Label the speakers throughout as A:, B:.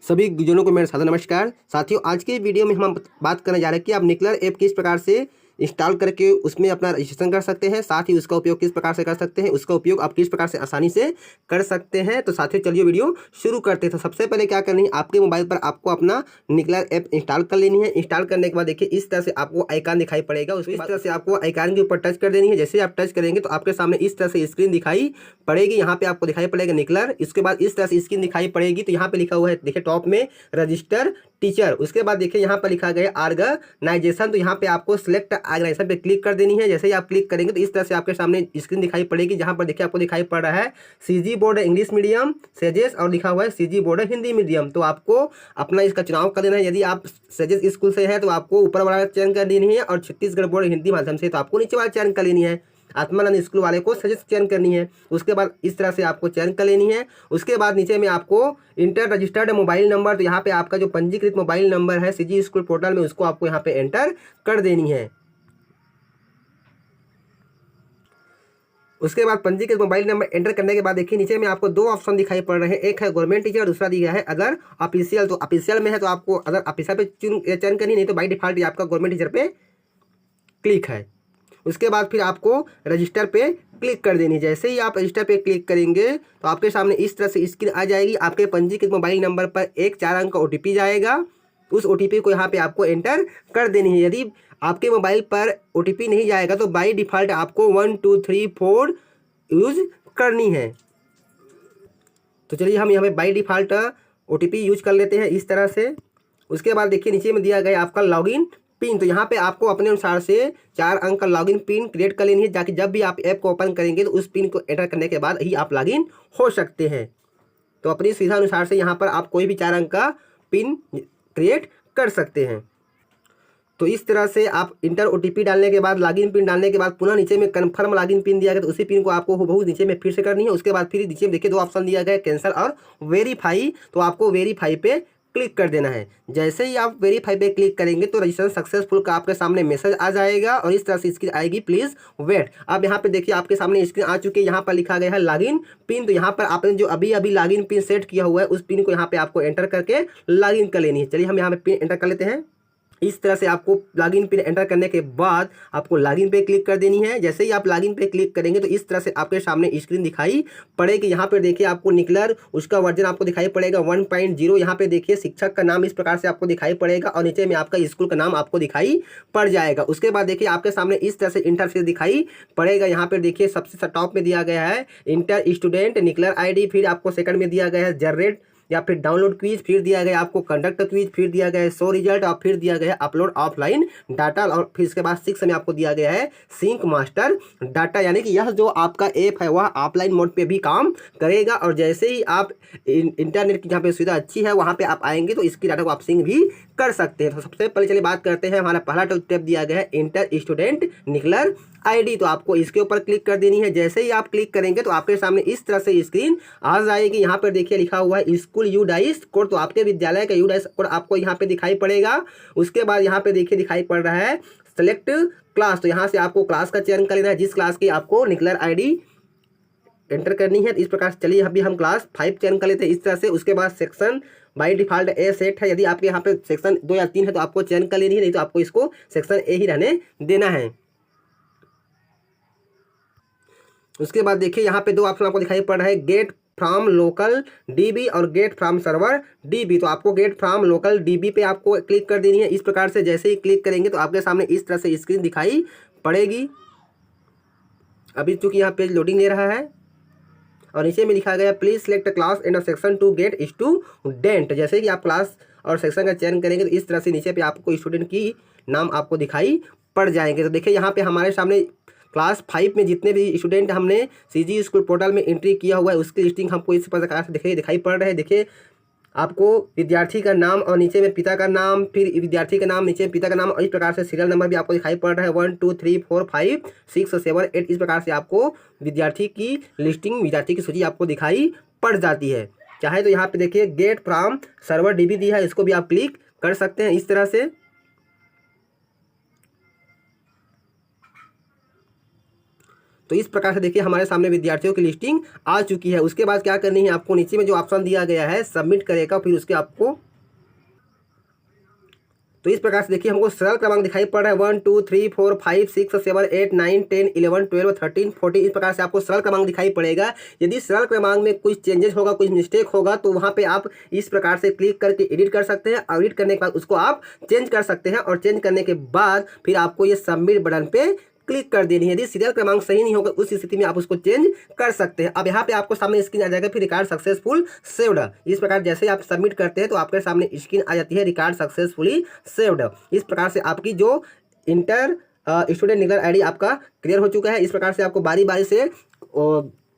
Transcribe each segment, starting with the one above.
A: सभी गुरुजनों को मेरा सादर नमस्कार। साथियों, आज के वीडियो में हम बात करने जा रहे हैं कि आप निकलर ऐप किस प्रकार से इंस्टॉल करके उसमें अपना रजिस्ट्रेशन कर सकते हैं, साथ ही उसका उपयोग किस प्रकार से कर सकते हैं, उसका उपयोग आप किस प्रकार से आसानी से कर सकते हैं। तो साथियों चलिए वीडियो शुरू करते हैं। तो सबसे पहले क्या करनी है, आपके मोबाइल पर आपको अपना निकलर ऐप इंस्टॉल कर लेनी है। इंस्टॉल करने के बाद देखिए इस तरह से आपको आइकन दिखाई पड़ेगा, इस तरह से आपको आइकन के ऊपर टच कर देनी है। जैसे आप टच करेंगे तो आपके सामने इस तरह से स्क्रीन दिखाई पड़ेगी। यहाँ पे आपको दिखाई पड़ेगा निकलर, इसके बाद इस तरह से स्क्रीन दिखाई पड़ेगी। तो यहाँ पे लिखा हुआ है देखिए टॉप में रजिस्टर टीचर, उसके बाद देखिए यहाँ पर लिखा गया ऑर्गेनाइजेशन। तो यहाँ पे आपको सिलेक्ट ऑर्गेनाइजेशन पे क्लिक कर देनी है। जैसे ही आप क्लिक करेंगे तो इस तरह से आपके सामने स्क्रीन दिखाई पड़ेगी, जहाँ पर देखिए आपको दिखाई पड़ रहा है CG board English medium sages और लिखा हुआ है सीजी बोर्ड हिंदी मीडियम। तो आपको अपना इसका चुनाव कर देना है। यदि आप सेजेस स्कूल से है तो आपको ऊपर वाला चयन कर लेनी है, और छत्तीसगढ़ बोर्ड हिंदी माध्यम से तो आपको नीचे वाला चयन कर लेनी है। आत्मानंद स्कूल वाले को सजेस्ट चयन करनी है। उसके बाद इस तरह से आपको चयन कर लेनी है। उसके बाद नीचे में आपको इंटर रजिस्टर्ड मोबाइल नंबर, तो यहाँ पे आपका जो पंजीकृत मोबाइल नंबर है सीजी स्कूल पोर्टल में, उसको आपको यहाँ पे एंटर कर देनी है। उसके बाद पंजीकृत मोबाइल नंबर एंटर करने के बाद देखिए नीचे में आपको दो ऑप्शन दिखाई पड़ रहे हैं, एक है गवर्नमेंट टीचर और दूसरा दिया है अदर ऑफिशियल। तो ऑफिशियल में है तो आपको अदर ऑफिशियल पे चयन करनी, नहीं तो बाई डिफॉल्ट आपका गवर्नमेंट टीचर पे क्लिक है। उसके बाद फिर आपको रजिस्टर पे क्लिक कर देनी है। जैसे ही आप रजिस्टर पे क्लिक करेंगे तो आपके सामने इस तरह से स्क्रीन आ जाएगी। आपके पंजीकृत मोबाइल नंबर पर एक 4 अंक का OTP जाएगा। उस OTP को यहाँ पे आपको एंटर कर देनी है। यदि आपके मोबाइल पर OTP नहीं जाएगा तो बाई डिफ़ॉल्ट आपको 1 2 3 4 यूज करनी है। तो चलिए हम यहाँ पे बाई डिफ़ॉल्ट OTP यूज कर लेते हैं इस तरह से। उसके बाद देखिए नीचे में दिया गया आपका लॉगिन पिन, तो यहाँ पे आपको अपने अनुसार से 4 अंक का लॉगिन पिन क्रिएट कर लेनी है, ताकि जब भी आप ऐप को ओपन करेंगे तो उस पिन को एंटर करने के बाद ही आप लॉगिन हो सकते हैं। तो अपनी सुविधा अनुसार से यहाँ पर आप कोई भी 4 अंक का पिन क्रिएट कर सकते हैं। तो इस तरह से आप इंटर OTP डालने के बाद लॉगिन पिन डालने के बाद पुनः नीचे में कन्फर्म लॉगिन पिन दिया गया, तो उसी पिन को आपको हूबहू नीचे में फिर से करनी है। उसके बाद फिर नीचे में देखिए दो ऑप्शन दिया गया है, कैंसिल और वेरीफाई। तो आपको वेरीफाई पे क्लिक कर देना है। जैसे ही आप वेरीफाई पे क्लिक करेंगे तो रजिस्ट्रेशन सक्सेसफुल का आपके सामने मैसेज आ जाएगा, और इस तरह से स्क्रीन आएगी प्लीज़ वेट। अब यहाँ पे देखिए आपके सामने स्क्रीन आ चुकी है, यहाँ पर लिखा गया है लॉगिन पिन। तो यहाँ पर आपने जो अभी अभी लॉगिन पिन सेट किया हुआ है उस पिन को यहाँ पे आपको एंटर करके लॉगिन कर लेनी है। चलिए हम यहाँ पे पिन एंटर कर लेते हैं। इस तरह से आपको लॉगिन पिन एंटर करने के बाद आपको लॉगिन पे क्लिक कर देनी है। जैसे ही आप लॉगिन पे क्लिक करेंगे तो इस तरह से आपके सामने स्क्रीन दिखाई पड़ेगी। यहाँ पर देखिए आपको निकलर उसका वर्जन आपको दिखाई पड़ेगा 1.0। यहाँ पे देखिए शिक्षक का नाम इस प्रकार से आपको दिखाई पड़ेगा, और नीचे में आपका स्कूल का नाम आपको दिखाई पड़ जाएगा। उसके बाद देखिए आपके सामने इस तरह से इंटरफेस दिखाई पड़ेगा। यहाँ पर देखिए सबसे टॉप में दिया गया है इंटर स्टूडेंट निकलर ID, फिर आपको सेकंड में दिया गया है जनरेट या फिर डाउनलोड क्विज, फिर दिया गया आपको कंडक्ट क्विज, फिर दिया गया है शो रिजल्ट, और फिर दिया गया है अपलोड ऑफलाइन डाटा, और फिर इसके बाद 6 में आपको दिया गया है सिंक मास्टर डाटा। यानी कि यह जो आपका ऐप है वह ऑफलाइन मोड पे भी काम करेगा, और जैसे ही आप इंटरनेट की जहाँ पे सुविधा अच्छी है वहाँ पे आप आएंगे तो इसकी डाटा को आप सिंक भी कर सकते हैं। तो सबसे पहले चलिए बात करते हैं, हमारा पहला स्टेप दिया गया है इंटर स्टूडेंट निकलर ID। तो आपको इसके ऊपर क्लिक कर देनी है। जैसे ही आप क्लिक करेंगे तो आपके सामने इस तरह से स्क्रीन आ जाएगी। यहाँ पर देखिए लिखा हुआ है स्कूल यूडाइस कोड, तो आपके विद्यालय का यूडाइस कोड आपको यहाँ पे दिखाई पड़ेगा। उसके बाद यहाँ पे देखिए दिखाई पड़ रहा है सेलेक्ट क्लास, तो यहाँ से आपको क्लास का चयन कर लेना है, जिस क्लास की आपको निकलर ID एंटर करनी है। इस प्रकार से चलिए अभी हम क्लास 5 चयन कर लेते हैं इस तरह से। उसके बाद section by default A set है, यदि आपके यहाँ पे सेक्शन 2 या 3 है तो आपको चयन कर लेनी है, नहीं तो आपको इसको सेक्शन A ही रहने देना है। उसके बाद देखिए यहाँ पे दो ऑप्शन आपको दिखाई पड़ रहा है, गेट फ्रॉम लोकल DB और गेट फ्रॉम सर्वर DB। तो आपको गेट फ्रॉम लोकल DB पे आपको क्लिक कर देनी है इस प्रकार से। जैसे ही क्लिक करेंगे तो आपके सामने इस तरह से स्क्रीन दिखाई पड़ेगी। अभी चूंकि यहाँ पेज लोडिंग ले रहा है, और नीचे में लिखा गया please select class and section to get student. जैसे कि आप क्लास और सेक्शन का चयन करेंगे तो इस तरह से नीचे पे आपको स्टूडेंट की नाम आपको दिखाई पड़ जाएंगे। तो देखिए यहाँ पे हमारे सामने क्लास 5 में जितने भी स्टूडेंट हमने सीजी स्कूल पोर्टल में एंट्री किया हुआ है उसकी लिस्टिंग हमको इस प्रकार से दिखाई पड़ रहा है। देखिए आपको विद्यार्थी का नाम और नीचे में पिता का नाम, फिर विद्यार्थी का नाम, नीचे में पिता का नाम, और इस प्रकार से सीरियल नंबर भी आपको दिखाई पड़ रहा है 1 2 3 4 5 6 7 8। इस प्रकार से आपको विद्यार्थी की लिस्टिंग, विद्यार्थी की सूची आपको दिखाई पड़ जाती है। चाहे तो यहाँ पे देखिए गेट फ्रॉम सर्वर DB दी है, इसको भी आप क्लिक कर सकते हैं इस तरह से। तो इस प्रकार से देखिए हमारे सामने विद्यार्थियों की लिस्टिंग आ चुकी है। उसके बाद क्या करनी है आपको, नीचे में जो ऑप्शन दिया गया है सबमिट करेगा, फिर उसके आपको तो इस प्रकार से देखिए हमको सरल क्रमांक दिखाई पड़ रहा है 1 2 3 4 5 6 7 8 9 10 11 12 13 14। इस प्रकार से आपको सरल क्रमांक दिखाई पड़ेगा। यदि सरल क्रमांक में कुछ चेंजेस होगा, कुछ मिस्टेक होगा, तो वहाँ पे आप इस प्रकार से क्लिक करके एडिट कर सकते हैं और एडिट करने के बाद उसको आप चेंज कर सकते हैं और चेंज करने के बाद फिर आपको ये सबमिट बटन पे क्लिक कर देनी है। यदि सीरियल क्रमांक सही नहीं होगा उस स्थिति में आप उसको चेंज कर सकते हैं। अब यहाँ पे आपको सामने स्क्रीन आ जाएगा, फिर रिकॉर्ड सक्सेसफुल सेव्ड। इस प्रकार जैसे आप सबमिट करते हैं तो आपके सामने स्क्रीन आ जाती है रिकॉर्ड सक्सेसफुली सेव्ड। इस प्रकार से आपकी जो इंटर स्टूडेंट निकलर आईडी आपका क्लियर हो चुका है। इस प्रकार से आपको बारी बारी से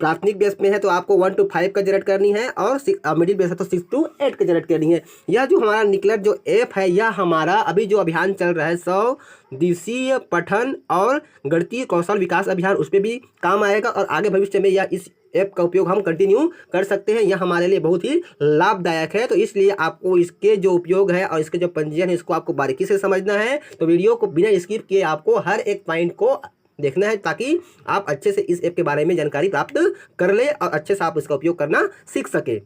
A: प्राथमिक बेस में है तो आपको 1 to 5 का जनरेट करनी है और मिडिल बेस है तो 6 to 8 का जनरेट करनी है। यह जो हमारा निकलर जो ऐप है, यह हमारा अभी जो अभियान चल रहा है 100 दिवसीय पठन और गणितीय कौशल विकास अभियान, उस पर भी काम आएगा और आगे भविष्य में यह इस ऐप का उपयोग हम कंटिन्यू कर सकते हैं। यह हमारे लिए बहुत ही लाभदायक है। तो इसलिए आपको इसके जो उपयोग है और इसके जो पंजीयन है इसको आपको बारीकी से समझना है। तो वीडियो को बिना स्किप किए आपको हर एक पॉइंट को देखना है ताकि आप अच्छे से इस ऐप के बारे में जानकारी प्राप्त कर ले और अच्छे से आप इसका उपयोग करना सीख सके।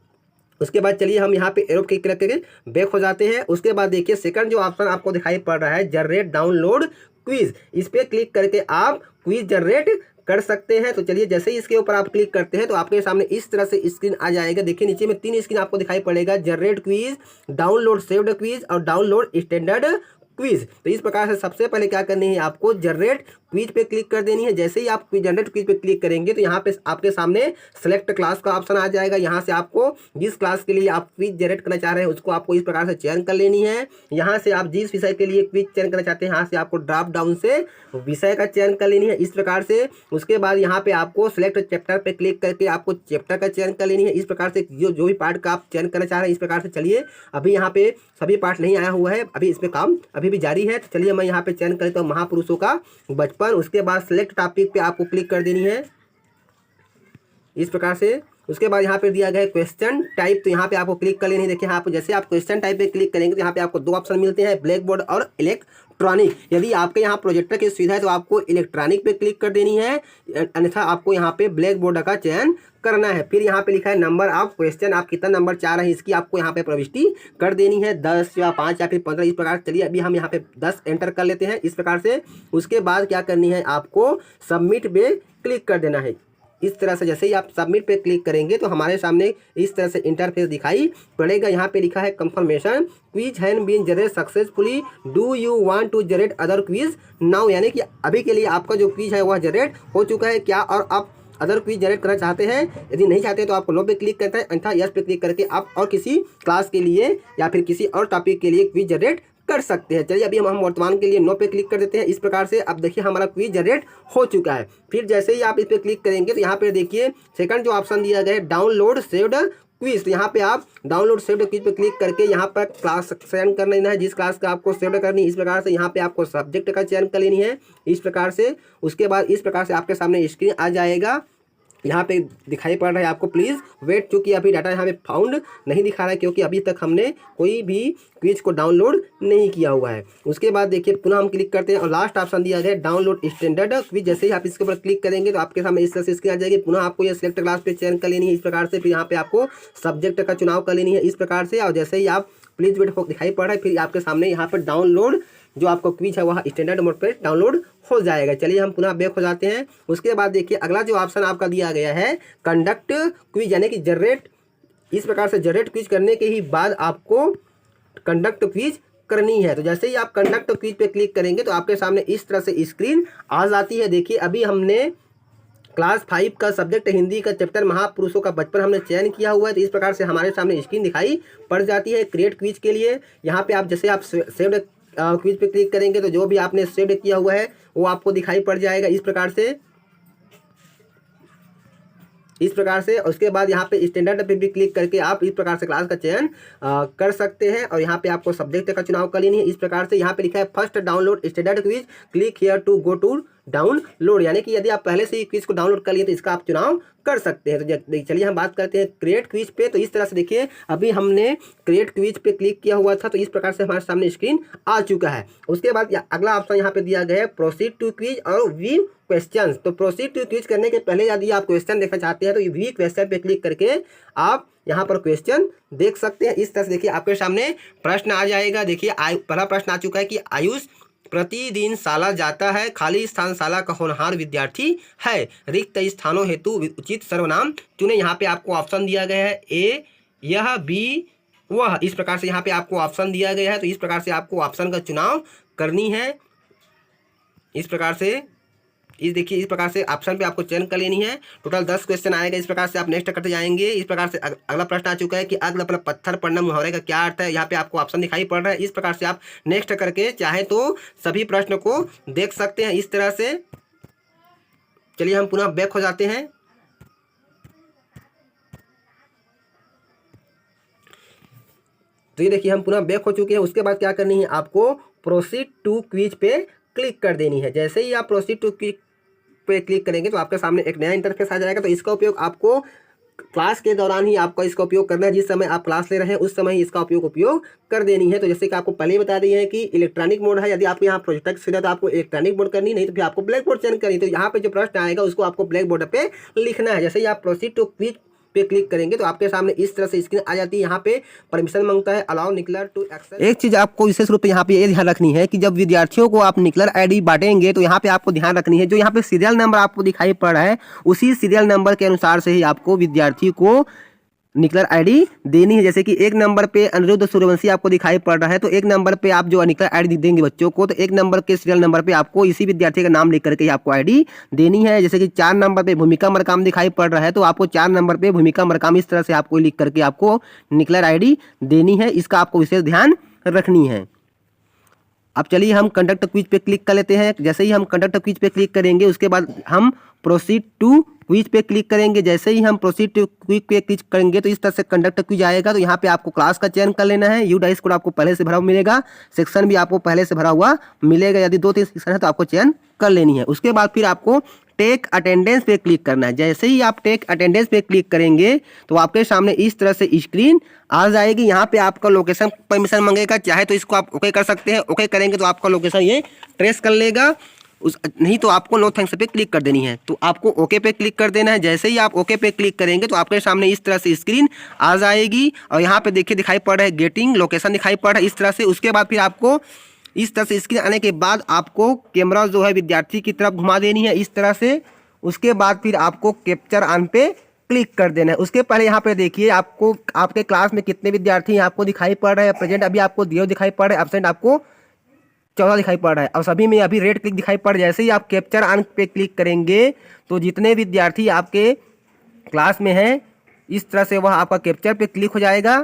A: उसके बाद चलिए हम यहाँ पे एरो क्लिक करके बैक हो जाते हैं। उसके बाद देखिए सेकंड जो ऑप्शन आपको दिखाई पड़ रहा है जनरेट डाउनलोड क्विज, इस पर क्लिक करके आप क्विज जनरेट कर सकते हैं। तो चलिए जैसे ही इसके ऊपर आप क्लिक करते हैं तो आपके सामने इस तरह से स्क्रीन आ जाएगा। देखिए नीचे में 3 स्क्रीन आपको दिखाई पड़ेगा, generate quiz, download saved quiz और डाउनलोड स्टैंडर्ड क्विज। तो इस प्रकार से सबसे पहले क्या करनी है आपको जनरेट क्विज पे क्लिक कर देनी है। जैसे ही आप जनरेट क्विज पे क्लिक करेंगे तो यहाँ पे आपके सामने सेलेक्ट क्लास का ऑप्शन आ जाएगा। यहाँ से आपको जिस क्लास के लिए आप क्विज जनरेट करना चाह रहे हैं उसको आपको इस प्रकार से चयन कर लेनी है। यहाँ से आप जिस विषय के लिए क्विज चयन करना चाहते हैं यहाँ से आपको ड्रॉप डाउन से विषय का चयन कर लेनी है इस प्रकार से। उसके बाद यहाँ पे आपको सिलेक्ट चैप्टर पे क्लिक करके आपको चैप्टर का चयन कर लेनी है इस प्रकार से। जो भी पार्ट का आप चयन करना चाह रहे हैं इस प्रकार से। चलिए अभी यहाँ पे सभी पार्ट नहीं आया हुआ है, अभी इस पे काम अभी भी जारी है। तो चलिए मैं यहाँ पे चयन करता हूँ महापुरुषों का बचपन। उसके बाद सिलेक्ट टॉपिक पे आपको क्लिक कर देनी है इस प्रकार से। उसके बाद यहाँ पे दिया गया है क्वेश्चन टाइप, तो यहाँ पे आपको क्लिक कर लेनी है। देखिए आप जैसे आप क्वेश्चन टाइप पे क्लिक करेंगे तो यहाँ पे आपको 2 ऑप्शन मिलते हैं, ब्लैक बोर्ड और इलेक्ट्रॉनिक। यदि आपके यहाँ प्रोजेक्टर की सुविधा है तो आपको इलेक्ट्रॉनिक पे क्लिक कर देनी है, अन्यथा आपको यहाँ पे ब्लैक बोर्ड का चयन करना है। फिर यहाँ पे लिखा है नंबर ऑफ क्वेश्चन, आप कितना नंबर चाह रहे हैं इसकी आपको यहाँ पे प्रविष्टि कर देनी है, 10 या 5 या फिर 15 इस प्रकार। चलिए अभी हम यहाँ पे 10 एंटर कर लेते हैं इस प्रकार से। उसके बाद क्या करनी है आपको सबमिट पे क्लिक कर देना है इस तरह से। जैसे ही आप सबमिट पे क्लिक करेंगे तो हमारे सामने इस तरह से इंटरफेस दिखाई पड़ेगा। यहाँ पे लिखा है confirmation quiz has been generate successfully, do you want to generate other quiz now, यानी कि अभी के लिए आपका जो क्विज है वह जनरेट हो चुका है क्या और आप अदर क्विज जनरेट करना चाहते हैं। यदि नहीं चाहते तो आपको नो पे क्लिक करता है, अन्यथा यस पे क्लिक करके आप और किसी क्लास के लिए या फिर किसी और टॉपिक के लिए क्विज जनरेट कर सकते हैं। चलिए अभी हम वर्तमान के लिए नो पे क्लिक कर देते हैं इस प्रकार से। अब देखिए हमारा क्विज जनरेट हो चुका है। फिर जैसे ही आप इस पे क्लिक करेंगे तो यहाँ पे देखिए सेकंड जो ऑप्शन दिया गया है डाउनलोड सेव्ड क्विज, तो यहाँ पे आप डाउनलोड सेव्ड क्विज पे क्लिक करके यहाँ पर क्लास चयन कर लेना है जिस क्लास का आपको सेव्ड करनी है इस प्रकार से। यहाँ पे आपको सब्जेक्ट का चयन कर लेनी है इस प्रकार से। उसके बाद इस प्रकार से आपके सामने स्क्रीन आ जाएगा, यहाँ पे दिखाई पड़ रहा है आपको प्लीज़ वेट, क्योंकि अभी डाटा यहाँ पे फाउंड नहीं दिखा रहा है क्योंकि अभी तक हमने कोई भी क्विज को डाउनलोड नहीं किया हुआ है। उसके बाद देखिए पुनः हम क्लिक करते हैं और लास्ट ऑप्शन दिया गया है डाउनलोड स्टैंडर्ड क्विज। जैसे ही आप इसके ऊपर क्लिक करेंगे तो आपके सामने इस तरह से स्क्रीन आ जाएगी। पुनः आपको ये सिलेक्ट क्लास पे चयन कर लेनी है इस प्रकार से। फिर यहाँ पे आपको सब्जेक्ट का चुनाव कर लेनी है इस प्रकार से। और जैसे ही आप प्लीज वेट दिखाई पड़ रहा है फिर आपके सामने यहाँ पर डाउनलोड जो आपको क्विज है वह स्टैंडर्ड मोड पे डाउनलोड हो जाएगा। चलिए हम पुनः बैक हो जाते हैं। उसके बाद देखिए अगला जो ऑप्शन आपका दिया गया है कंडक्ट क्विज, यानी कि जनरेट। इस प्रकार से जनरेट क्विज करने के ही बाद आपको कंडक्ट क्विज करनी है। तो जैसे ही आप कंडक्ट क्विज पे क्लिक करेंगे तो आपके सामने इस तरह से स्क्रीन आ जाती है। देखिए अभी हमने क्लास 5 का सब्जेक्ट हिंदी का चैप्टर महापुरुषों का बचपन हमने चयन किया हुआ है। तो इस प्रकार से हमारे सामने स्क्रीन दिखाई पड़ जाती है क्रिएट क्विज के लिए। यहाँ पे आप जैसे आप सेव्ड क्विज पे क्लिक करेंगे तो जो भी आपने सेव किया हुआ है वो आपको दिखाई पड़ जाएगा इस प्रकार से। उसके बाद यहाँ पे स्टैंडर्ड पे भी क्लिक करके आप इस प्रकार से क्लास का चयन कर सकते हैं और यहाँ पे आपको सब्जेक्ट का चुनाव कर लेनी है इस प्रकार से। यहाँ पे लिखा है first download standard quiz, click here to go to download, यानी कि यदि आप पहले से ही क्विज को डाउनलोड कर लिए तो इसका आप चुनाव कर सकते हैं। तो चलिए हम बात करते हैं क्रिएट क्विज पे। तो इस तरह से देखिए अभी हमने क्रिएट क्विज पे क्लिक किया हुआ था तो इस प्रकार से हमारे सामने स्क्रीन आ चुका है। उसके बाद अगला ऑप्शन यहाँ पे दिया गया है प्रोसीड टू क्विज और व्यू क्वेश्चन। तो प्रोसीड टू क्विज करने के पहले यदि आप क्वेश्चन देखना चाहते हैं तो व्यू क्वेश्चन पे क्लिक करके आप यहाँ पर क्वेश्चन देख सकते हैं। इस तरह से देखिए आपके सामने प्रश्न आ जाएगा। देखिए पहला प्रश्न आ चुका है कि आयुष प्रतिदिन शाला जाता है, खाली स्थान शाला का होनहार विद्यार्थी है, रिक्त स्थानों हेतु उचित सर्वनाम चुने। यहाँ पे आपको ऑप्शन दिया गया है ए यह, बी वह। इस प्रकार से यहाँ पे आपको ऑप्शन दिया गया है। तो इस प्रकार से आपको ऑप्शन का चुनाव करनी है। इस प्रकार से देखिए इस प्रकार से ऑप्शन पे आपको चयन कर लेनी है। टोटल 10 क्वेश्चन आएगा। इस प्रकार से आप नेक्स्ट करते जाएंगे। इस प्रकार से अगला प्रश्न आ चुका है कि अग्ल पर पत्थर पड़ना मुहावरे का क्या अर्थ है। यहाँ पे आपको ऑप्शन दिखाई पड़ रहा है। इस प्रकार से आप नेक्स्ट करके चाहे तो सभी प्रश्न को देख सकते हैं। इस तरह से चलिए हम पुनः बैक हो जाते हैं। तो ये देखिए हम पुनः बैक हो चुके हैं। उसके बाद क्या करनी है, आपको प्रोसीड टू क्विज पे क्लिक कर देनी है। जैसे ही आप प्रोसीड टू क्विज पे क्लिक करेंगे तो आपके सामने एक नया इंटरफेस आ जाएगा। तो इसका उपयोग आपको क्लास के दौरान ही आपको इसका उपयोग करना है। जिस समय आप क्लास ले रहे हैं उस समय ही इसका उपयोग कर देनी है। तो जैसे कि आपको पहले ही बता दिए हैं कि इलेक्ट्रॉनिक मोड है। यदि आपको यहाँ प्रोजेक्टर सुविधा तो आपको इलेक्ट्रॉनिक मोड करनी, नहीं तो फिर आपको ब्लैक बोर्ड चयन करनी। तो यहाँ पे जो प्रश्न आएगा उसको आपको ब्लैक बोर्ड पे लिखना है। जैसे ही आप प्रोसीड टू क्विज पे क्लिक करेंगे तो आपके सामने इस तरह से स्क्रीन आ जाती है। यहाँ पे परमिशन मांगता है, अलाउ निकलर टू एक्सेस। एक चीज आपको विशेष रूप से यहाँ पे ये ध्यान रखनी है कि जब विद्यार्थियों को आप निकलर आईडी बांटेंगे तो यहाँ पे आपको ध्यान रखनी है जो यहाँ पे सीरियल नंबर आपको दिखाई पड़ रहा है उसी सीरियल नंबर के अनुसार से ही आपको विद्यार्थी को निकलर आईडी देनी है। जैसे कि एक नंबर पे अनिरुद्ध सूर्यवंशी आपको दिखाई पड़ रहा है तो एक नंबर पे आप जो निकलर आईडी देंगे बच्चों को तो एक नंबर के सीरियल नंबर पे आपको इसी विद्यार्थी का नाम लिख करके आपको आईडी देनी है। जैसे कि 4 नंबर पे भूमिका मरकाम दिखाई पड़ रहा है तो आपको 4 नंबर पे भूमिका मरकाम इस तरह से आपको लिख करके आपको निकलर आईडी देनी है। इसका आपको विशेष ध्यान रखनी है। अब चलिए हम कंडक्ट क्विज पे क्लिक कर लेते हैं। जैसे ही हम कंडक्ट क्विज पे क्लिक करेंगे उसके बाद हम प्रोसीड टू क्विज पे क्लिक करेंगे। जैसे ही हम प्रोसीड टू क्विज पे क्लिक करेंगे तो इस तरह से कंडक्ट क्विज आएगा। तो यहाँ पे आपको क्लास का चयन कर लेना है। यूडाइस कोड आपको पहले से भरा हुआ मिलेगा, सेक्शन भी आपको पहले से भरा हुआ मिलेगा। यदि 2-3 सेक्शन है तो आपको चयन कर लेनी है। उसके बाद फिर आपको टेक अटेंडेंस पे क्लिक करना है। जैसे ही आप टेक अटेंडेंस पे क्लिक करेंगे तो आपके सामने इस तरह से स्क्रीन आ जाएगी। यहाँ पे आपका लोकेशन परमिशन मांगेगा, चाहे तो इसको आप ओके कर सकते हैं। ओके करेंगे तो आपका लोकेशन ये ट्रेस कर लेगा, नहीं तो आपको नो थैंक्स पे क्लिक कर देनी है। तो आपको ओके पे क्लिक कर देना है। जैसे ही आप ओके पे क्लिक करेंगे तो आपके सामने इस तरह से स्क्रीन आ जाएगी और यहाँ पे देखिए दिखाई पड़ रहा है गेटिंग लोकेशन दिखाई पड़ रहा है इस तरह से। उसके बाद फिर आपको इस तरह से स्क्रीन आने के बाद आपको कैमरा जो है विद्यार्थी की तरफ घुमा देनी है इस तरह से। उसके बाद फिर आपको कैप्चर ऑन पे क्लिक कर देना है। उसके पहले यहाँ पे देखिए आपको आपके क्लास में कितने विद्यार्थी आपको दिखाई पड़ रहे हैं। प्रेजेंट अभी आपको 0 दिखाई पड़ रहा है, एब्सेंट आपको 14 दिखाई पड़ रहा है और सभी में अभी रेड क्लिक दिखाई पड़। जैसे ही आप कैप्चर ऑन पे क्लिक करेंगे तो जितने विद्यार्थी आपके क्लास में हैं इस तरह से वह आपका कैप्चर पे क्लिक हो जाएगा।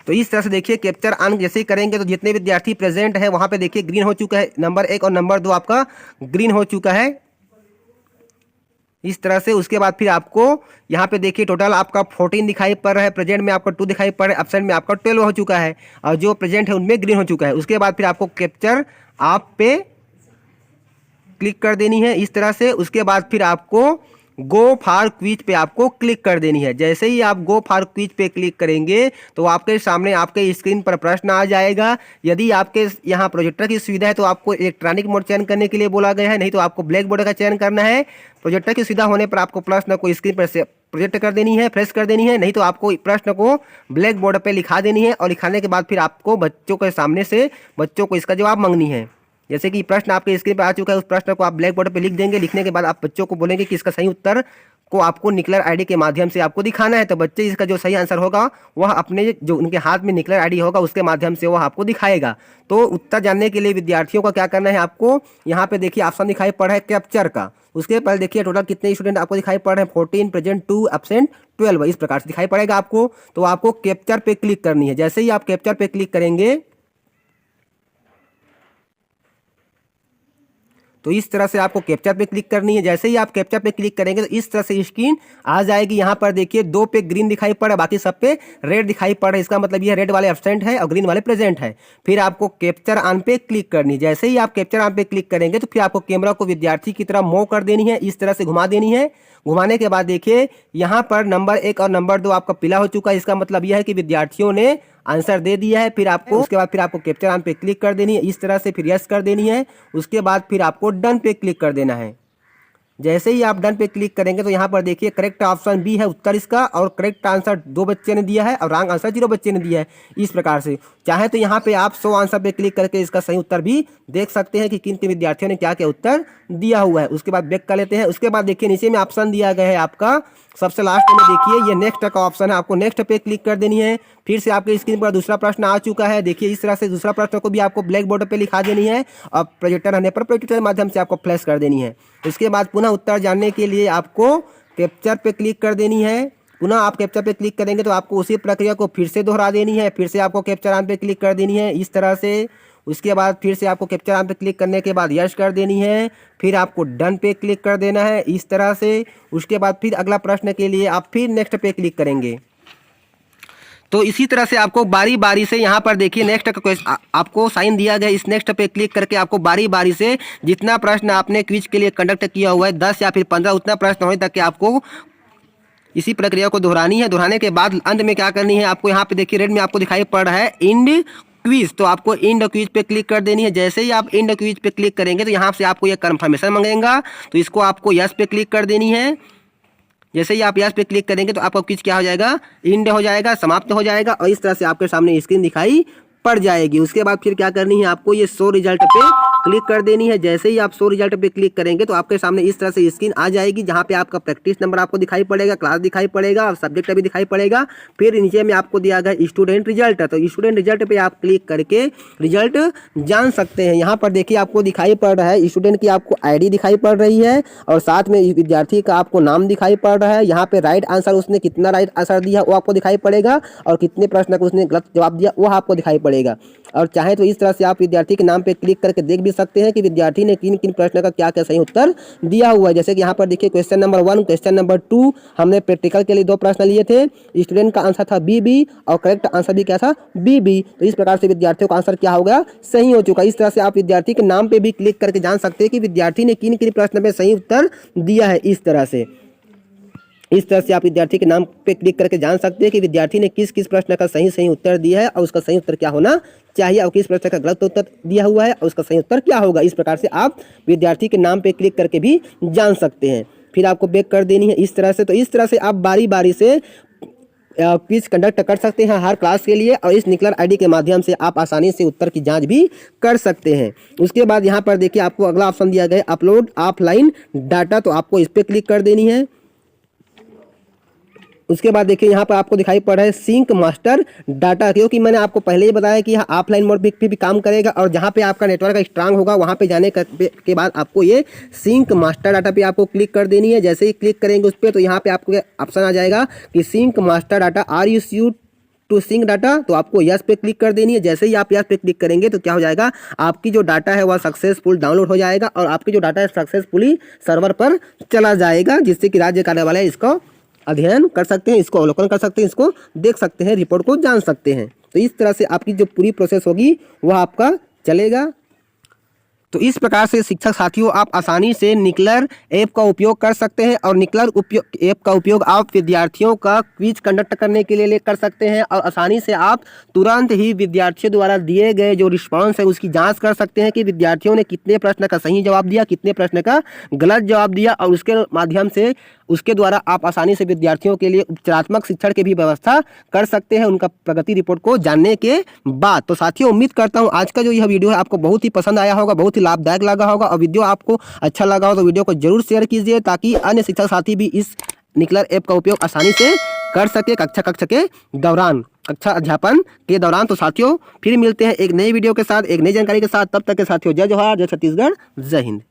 A: तो इस तरह से देखिए कैप्चर ऑन जैसे ही करेंगे तो जितने विद्यार्थी प्रेजेंट हैं वहां पे देखिए ग्रीन हो चुका है नंबर 1 और नंबर 2 आपका ग्रीन हो चुका है इस तरह से। उसके बाद फिर आपको यहाँ पे देखिए टोटल आपका 14 दिखाई पड़ रहा है, प्रेजेंट में आपका 2 दिखाई पड़ रहा है, एब्सेंट में आपका 12 हो चुका है और जो प्रेजेंट है उनमें ग्रीन हो चुका है। उसके बाद फिर आपको कैप्चर आप पे क्लिक कर देनी है इस तरह से। उसके बाद फिर आपको गो फॉर क्विज पे आपको क्लिक कर देनी है। जैसे ही आप गो फॉर क्विज पे क्लिक करेंगे तो आपके सामने आपके स्क्रीन पर प्रश्न आ जाएगा। यदि आपके यहाँ प्रोजेक्टर की सुविधा है तो आपको इलेक्ट्रॉनिक मोड चयन करने के लिए बोला गया है, नहीं तो आपको ब्लैक बोर्ड का चयन करना है। प्रोजेक्टर की सुविधा होने पर आपको प्रश्न को स्क्रीन पर से प्रोजेक्ट कर देनी है, फ्रेश कर देनी है, नहीं तो आपको प्रश्न को ब्लैक बोर्ड पर लिखा देनी है और लिखाने के बाद फिर आपको बच्चों के सामने से बच्चों को इसका जवाब मांगनी है। जैसे कि प्रश्न आपके स्क्रीन पर आ चुका है उस प्रश्न को आप ब्लैक बोर्ड पे लिख देंगे। लिखने के बाद आप बच्चों को बोलेंगे कि इसका सही उत्तर को आपको निकलर आईडी के माध्यम से आपको दिखाना है। तो बच्चे इसका जो सही आंसर होगा वह अपने जो उनके हाथ में निकलर आईडी होगा उसके माध्यम से वह आपको दिखाएगा। तो उत्तर जानने के लिए विद्यार्थियों का क्या करना है, आपको यहाँ पे देखिए ऑप्शन दिखाई पड़ रहा है कैप्चर का। उसके पहले देखिए टोटल कितने स्टूडेंट आपको दिखाई पड़ रहे हैं 14, प्रेजेंट 2, एब्सेंट 12 इस प्रकार से दिखाई पड़ेगा आपको। तो आपको कैप्चर पे क्लिक करनी है। जैसे ही आप कैप्चर पे क्लिक करेंगे तो इस तरह से आपको कैप्चर पे क्लिक करनी है। जैसे ही आप कैप्चर पे क्लिक करेंगे तो इस तरह से स्क्रीन आ जाएगी। यहाँ पर देखिए 2 पे ग्रीन दिखाई पड़ रहा है, बाकी सब पे रेड दिखाई पड़ रहा है। इसका मतलब ये रेड वाले एब्सेंट है और ग्रीन वाले प्रेजेंट है। फिर आपको कैप्चर ऑन पे क्लिक करनी है। जैसे ही आप कैप्चर ऑन पे क्लिक करेंगे तो फिर आपको कैमरा को विद्यार्थी की तरह मूव कर देनी है, इस तरह से घुमा देनी है। घुमाने के बाद देखिए यहाँ पर नंबर 1 और नंबर 2 आपका पीला हो चुका है। इसका मतलब यह है कि विद्यार्थियों ने आंसर दे दिया है। फिर आपको उसके बाद फिर आपको कैप्चर ऑन पे क्लिक कर देनी है, इस तरह से फिर यस कर देनी है। उसके बाद फिर आपको डन पे क्लिक कर देना है। जैसे ही आप डन पे क्लिक करेंगे तो यहाँ पर देखिए करेक्ट ऑप्शन बी है उत्तर इसका, और करेक्ट आंसर 2 बच्चे ने दिया है और रॉन्ग आंसर 0 बच्चे ने दिया है। इस प्रकार से चाहे तो यहाँ पे आप 100 आंसर पे क्लिक करके इसका सही उत्तर भी देख सकते हैं कि किन किन विद्यार्थियों ने क्या क्या उत्तर दिया हुआ है। उसके बाद बैक कर लेते हैं। उसके बाद देखिए नीचे में ऑप्शन दिया गया है आपका सबसे लास्ट में, देखिए ये नेक्स्ट का ऑप्शन है, आपको नेक्स्ट पे क्लिक कर देनी है। फिर से आपके स्क्रीन पर दूसरा प्रश्न आ चुका है। देखिए इस तरह से दूसरा प्रश्न को भी आपको ब्लैक बोर्ड पे लिखा देनी है और प्रोजेक्टर रहने पर प्रोजेक्टर के माध्यम से आपको फ्लैश कर देनी है। इसके बाद पुनः उत्तर जानने के लिए आपको कैप्चर पे क्लिक कर देनी है। पुनः आप कैप्चर पे क्लिक करेंगे तो आपको उसी प्रक्रिया को फिर से दोहरा देनी है। फिर से आपको कैप्चर ऑन पे क्लिक कर देनी है इस तरह से। उसके बाद फिर से आपको कैप्चर ऑन पे क्लिक करने के बाद यस कर देनी है। फिर आपको डन पे क्लिक कर देना है इस तरह से। उसके बाद फिर अगला प्रश्न के लिए आप फिर नेक्स्ट पे क्लिक करेंगे। तो इसी तरह से आपको बारी बारी से यहाँ पर देखिए नेक्स्ट का क्वेश्चन आपको साइन दिया गया, इस नेक्स्ट पे क्लिक करके आपको बारी बारी से जितना प्रश्न आपने क्विज के लिए कंडक्ट किया हुआ है 10 या फिर 15 उतना प्रश्न होने तक कि आपको इसी प्रक्रिया को दोहरानी है। दोहराने के बाद अंत में क्या करनी है, आपको यहाँ पे देखिए रेड में आपको दिखाई पड़ रहा है इंड क्विज, तो आपको इंड क्विज पे क्लिक कर देनी है। जैसे ही आप इंड क्विज पे क्लिक करेंगे तो यहाँ से आपको ये कंफर्मेशन मांगेगा, तो इसको आपको यस पे क्लिक कर देनी है। जैसे ही आप यस पे क्लिक करेंगे तो आपका क्विज क्या हो जाएगा, इंड हो जाएगा, समाप्त हो जाएगा और इस तरह से आपके सामने स्क्रीन दिखाई पड़ जाएगी। उसके बाद फिर क्या करनी है, आपको ये शो रिजल्ट पे क्लिक कर देनी है। जैसे ही आप शो रिजल्ट पे क्लिक करेंगे तो आपके सामने इस तरह से स्क्रीन आ जाएगी, जहाँ पे आपका प्रैक्टिस नंबर आपको दिखाई पड़ेगा, क्लास दिखाई पड़ेगा और सब्जेक्ट भी दिखाई पड़ेगा। फिर नीचे में आपको दिया गया स्टूडेंट रिजल्ट, तो स्टूडेंट रिजल्ट पे आप क्लिक करके रिजल्ट जान सकते हैं। यहाँ पर देखिए आपको दिखाई पड़ रहा है स्टूडेंट की आपको ID दिखाई पड़ रही है और साथ में विद्यार्थी का आपको नाम दिखाई पड़ रहा है। यहाँ पे राइट आंसर उसने कितना राइट आंसर दिया वो आपको दिखाई पड़ेगा और कितने प्रश्न को उसने गलत जवाब दिया वो आपको दिखाई पड़ेगा। और चाहे तो इस तरह से आप विद्यार्थी के नाम पे क्लिक करके देख भी सकते हैं कि विद्यार्थी ने किन किन प्रश्न का क्या क्या सही उत्तर दिया हुआ है। जैसे कि यहाँ पर देखिए क्वेश्चन नंबर 1, क्वेश्चन नंबर 2 हमने प्रैक्टिकल के लिए 2 प्रश्न लिए थे। स्टूडेंट का आंसर था BB और करेक्ट आंसर भी क्या था BB। तो इस प्रकार से विद्यार्थियों का आंसर क्या हो गया, सही हो चुका। इस तरह से आप विद्यार्थी के नाम पे भी क्लिक करके जान सकते हैं कि विद्यार्थी ने किन किन प्रश्न में सही उत्तर दिया है। इस तरह से आप विद्यार्थी के नाम पे क्लिक करके जान सकते हैं कि विद्यार्थी ने किस किस प्रश्न का सही उत्तर दिया है और उसका सही उत्तर क्या होना चाहिए, और किस प्रश्न का गलत उत्तर दिया हुआ है और उसका सही उत्तर क्या होगा। इस प्रकार से आप विद्यार्थी के नाम पे क्लिक करके भी जान सकते हैं। फिर आपको बैक कर देनी है इस तरह से। तो इस तरह से आप बारी बारी से क्विज कंडक्ट कर सकते हैं हर क्लास के लिए, और इस निकलर ID के माध्यम से आप आसानी से उत्तर की जांच भी कर सकते हैं। उसके बाद यहाँ पर देखिए आपको अगला ऑप्शन दिया गया है अपलोड ऑफलाइन डाटा, तो आपको इस पर क्लिक कर देनी है। उसके बाद देखिए यहाँ पर आपको दिखाई पड़ रहा है सिंक मास्टर डाटा, क्योंकि मैंने आपको पहले ही बताया कि यह ऑफलाइन मोड पे भी काम करेगा और जहाँ पे आपका नेटवर्क स्ट्रांग होगा वहाँ पे जाने के बाद आपको ये सिंक मास्टर डाटा पे आपको क्लिक कर देनी है। जैसे ही क्लिक करेंगे उस पर तो यहाँ पे आपको ऑप्शन आ जाएगा कि sync master data are you sure to sync data, तो आपको यस पे क्लिक कर देनी है। जैसे ही आप यस पे क्लिक करेंगे तो क्या हो जाएगा, आपकी जो डाटा है वह सक्सेसफुल डाउनलोड हो जाएगा और आपकी जो डाटा है सक्सेसफुली सर्वर पर चला जाएगा, जिससे कि राज्य कार्यालय इसको अध्ययन कर सकते हैं, इसको अवलोकन कर सकते हैं, इसको देख सकते हैं, रिपोर्ट को जान सकते हैं। तो इस तरह से आपकी जो पूरी प्रोसेस होगी वह आपका चलेगा। तो इस प्रकार से शिक्षक साथियों आप आसानी से निकलर ऐप का उपयोग कर सकते हैं और निकलर ऐप का उपयोग आप विद्यार्थियों का क्विज कंडक्ट करने के लिए कर सकते हैं और आसानी से आप तुरंत ही विद्यार्थियों द्वारा दिए गए जो रिस्पांस है उसकी जांच कर सकते हैं कि विद्यार्थियों ने कितने प्रश्न का सही जवाब दिया, कितने प्रश्न का गलत जवाब दिया, और उसके माध्यम से उसके द्वारा आप आसानी से विद्यार्थियों के लिए उपचारात्मक शिक्षण की भी व्यवस्था कर सकते हैं उनका प्रगति रिपोर्ट को जानने के बाद। तो साथियों उम्मीद करता हूं आज का जो यह वीडियो है आपको बहुत ही पसंद आया होगा, बहुत ही लाभदायक लगा होगा, और वीडियो आपको अच्छा लगा हो तो वीडियो को जरूर शेयर कीजिए ताकि अन्य शिक्षक साथी भी इस निकलर ऐप का उपयोग आसानी से कर सके कक्षा के दौरान, कक्षा अध्यापन के दौरान। तो साथियों फिर मिलते हैं एक नई वीडियो के साथ, एक नई जानकारी के साथ। तब तक के साथियों जय जोहार, जय छत्तीसगढ़, जय हिंद।